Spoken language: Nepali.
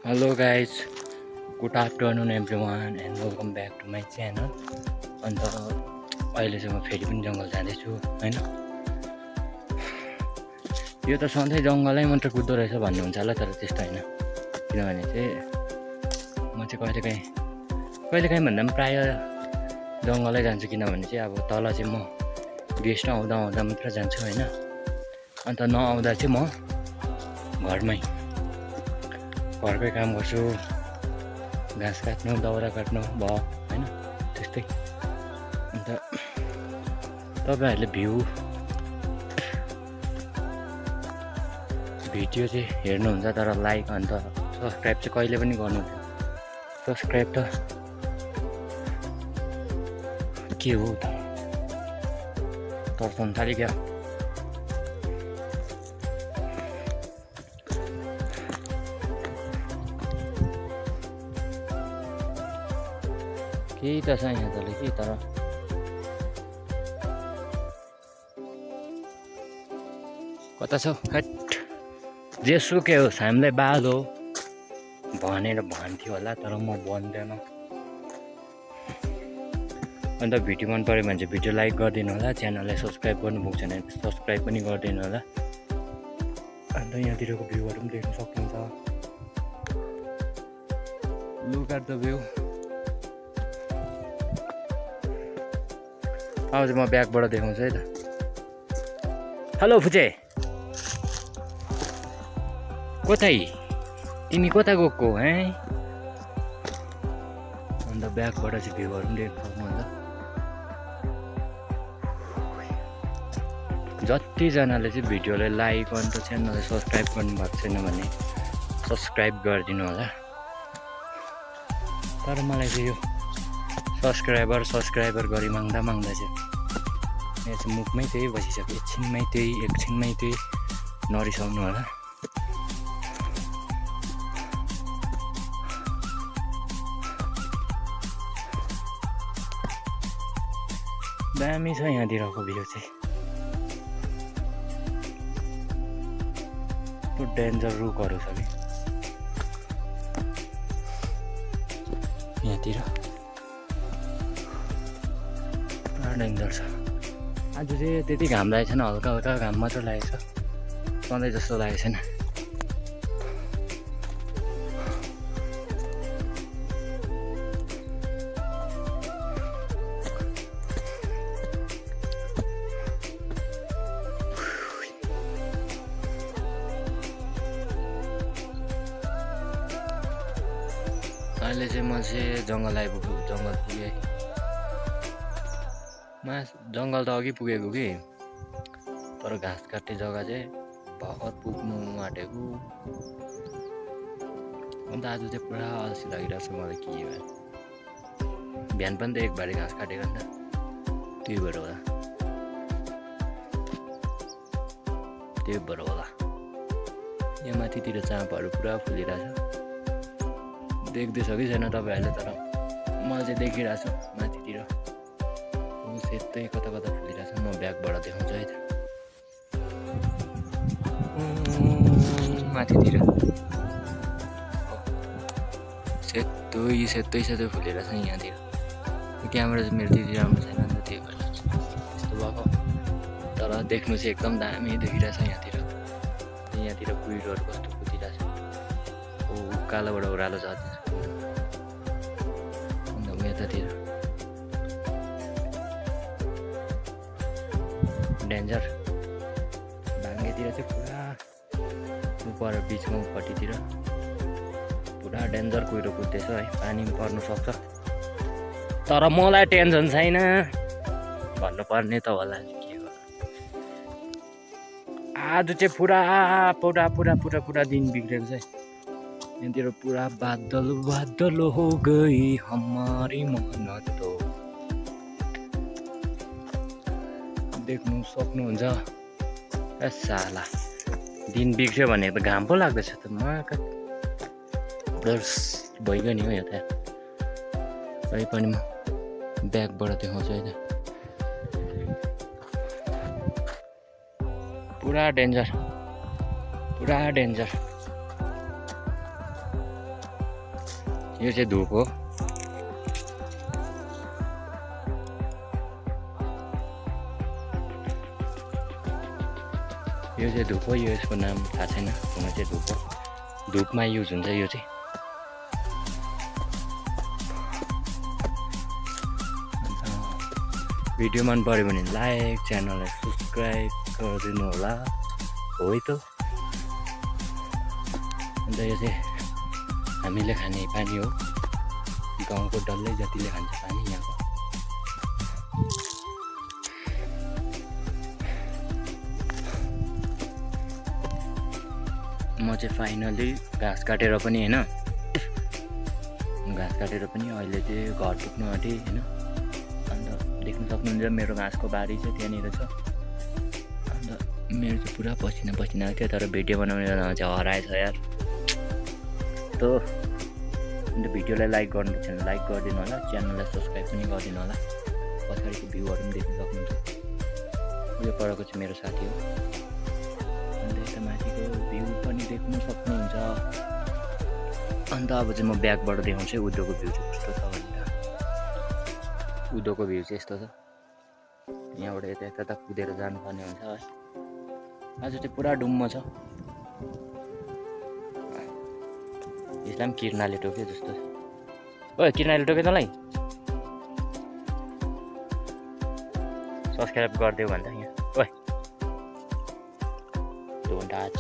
Hello guys, good afternoon everyone and welcome back to my channel. अन्त अहिले चाहिँ म फेरि पनि जङ्गल जाँदैछु हैन। यो त सधैँ जङ्गलै मात्र कुद्दो रहेछ भन्नुहुन्छ होला, तर त्यस्तो हैन। किनभने चाहिँ म चाहिँ कहिलेकाहीँ भन्दा पनि प्राय जङ्गलै जान्छु, किनभने चाहिँ अब तल चाहिँ म गेस्ट आउँदा मात्र जान्छु हैन। अन्त नआउँदा चाहिँ म घरकै काम गर्छु, घाँस काट्नु, दाउरा काट्नु भयो हैन, त्यस्तै। अन्त तपाईहरुले भिडियो चाहिँ हेर्नुहुन्छ, तर लाइक अन्त सब्स्क्राइब चाहिँ कहिले पनि गर्नुहुँदैन। सब्स्क्राइब त के हो त, तर्साउनु थाल्यो क्या। केही त छ यहाँ तले कि, तर कता छ हट। जेसुकै होस्, हामीलाई बाल हो भनेर भन्थ्यो होला, तर म भन्दैन। अन्त भिडियो मन पऱ्यो भने चाहिँ भिडियो लाइक गरिदिनु होला, च्यानललाई सब्स्क्राइब गर्नु भएको छैन भने सब्स्क्राइब पनि गरिदिनु होला। अन्त यहाँतिरको भ्यूहरू पनि देख्न सक्नुहुन्छ। Look at the view. अब चाहिँ म ब्याकबाट देखाउँछु है त। हेलो फुचे, कतै तिमी कता गएको है? अन्त ब्याकबाट चाहिँ भ्यूहरू पनि देख्न सक्नुहुन्छ। जतिजनाले चाहिँ भिडियोलाई लाइक अन्त च्यानललाई सब्स्क्राइब गर्नुभएको छैन भने सब्स्क्राइब गरिदिनु होला। तर मलाई चाहिँ यो सब्स्क्राइबर गरी माग्दा चाहिँ यहाँ चाहिँ मुखमै त्यही बसिसक्यो। एकछिनमै त्यही नरिसाउनु होला। दामी छ यहाँतिरको भ्यू चाहिँ। डेन्जर रुखहरू छ कि यहाँतिर, पुरा डेन्जर छ। आज चाहिँ त्यति घाम लागेको छैन, हल्का हल्का घाम मात्र लागेको छ, सधैँ जस्तो लागेको छैन। अहिले चाहिँ म चाहिँ जङ्गल पुगेँ। जङ्गल त अघि पुगेको कि, तर घाँस काट्ने जग्गा चाहिँ भर्खर पुग्नु आँटेको। अन्त आज चाहिँ पुरा अल्छी लागिरहेको छ मलाई, के भयो। बिहान पनि त एक भारी घाँस काटेको नि त, त्यही भएर होला। यहाँ माथितिर चाँपहरू पुरा फुलिरहेछ, देख्दैछ कि छैन तपाईँहरूले, तर मलाई चाहिँ देखिरहेछ माथितिर सेतै कता फुलिरहेछ। म ब्याकबाट देखाउँछु है त। माथितिर सेतै फुलिरहेछ नि यहाँतिर। क्यामेरा चाहिँ मेरो त्यति राम्रो छैन नि त, त्यही भएर यस्तो भएको। तर देख्नु चाहिँ एकदम दामी देखिरहेछ यहाँतिर कुहिरोहरू कस्तो कुदिरहेछ। कालोबाट ओह्रालो जान्छ। अन्त यतातिर डेन्जर। भाङ्गेतिर चाहिँ पुरा उपर बिचमा उपट्टितिर पुरा डेन्जर कुहिरो कुद्दैछ है। पानी पनि पर्नु सक्छ, तर मलाई टेन्सन छैन भन्नुपर्ने त होला। के गर्नु, आज चाहिँ पुरा दिन बिग्रेको छ है। यहाँतिर पुरा बादल हो गई हमारी मन तो। देख्नु सक्नुहुन्छ। साला दिन बिग्रियो भने त घाम पो लाग्दैछ त। भइगयो नि हो यो त। तै पनि म ब्याकबाट देखाउँछु है त। पुरा डेन्जर। यो चाहिँ धुप हो। यो चाहिँ धुप हो, यो यसको नाम थाहा छैन, मलाई चाहिँ धुप हो। धुपमा युज हुन्छ यो चाहिँ। भिडियो मन पऱ्यो भने लाइक, च्यानललाई सब्सक्राइब गरिदिनु होला। हो त। अन्त यो चाहिँ हामीले खाने पानी हो, गाउँको डल्लै जतिले खान्छ पानी यहाँको। म चाहिँ फाइनली घाँस काटेर पनि होइन, घाँस काटेर पनि अहिले चाहिँ घर पुग्नु आँटेँ होइन। अन्त देख्न सक्नुहुन्छ मेरो घाँसको बारी चाहिँ त्यहाँनिर छ। अन्त मेरो चाहिँ पुरा पसिना पसिना आएको थियो, तर भिडियो बनाउने चाहिँ हराएछ यार। त अन्त भिडियोलाई लाइक गर्नु छैन लाइक गरिदिनु होला, च्यानललाई सब्सक्राइब पनि गरिदिनु होला। पछाडिको भ्यूहरू पनि देख्न सक्नुहुन्छ। यो परको चाहिँ मेरो साथी हो। अन्त यता माथिको भ्यू पनि देख्नु सक्नुहुन्छ। अन्त अब चाहिँ म ब्याकबाट देखाउँछु उद्धवको भ्यू चाहिँ कस्तो छ भनेर। उद्धवको भ्यू चाहिँ यस्तो छ। यहाँबाट यता यता कुदेर जानुपर्ने हुन्छ है। आज चाहिँ पुरा डुम्म छ। यसलाई पनि किर्नाले टोक्यो जस्तो छ। ओ किर्नाले टोक्यो तँलाई? सब्सक्राइब गरिदेऊ भन्दा यहाँ। ओइ डोन्ट टच।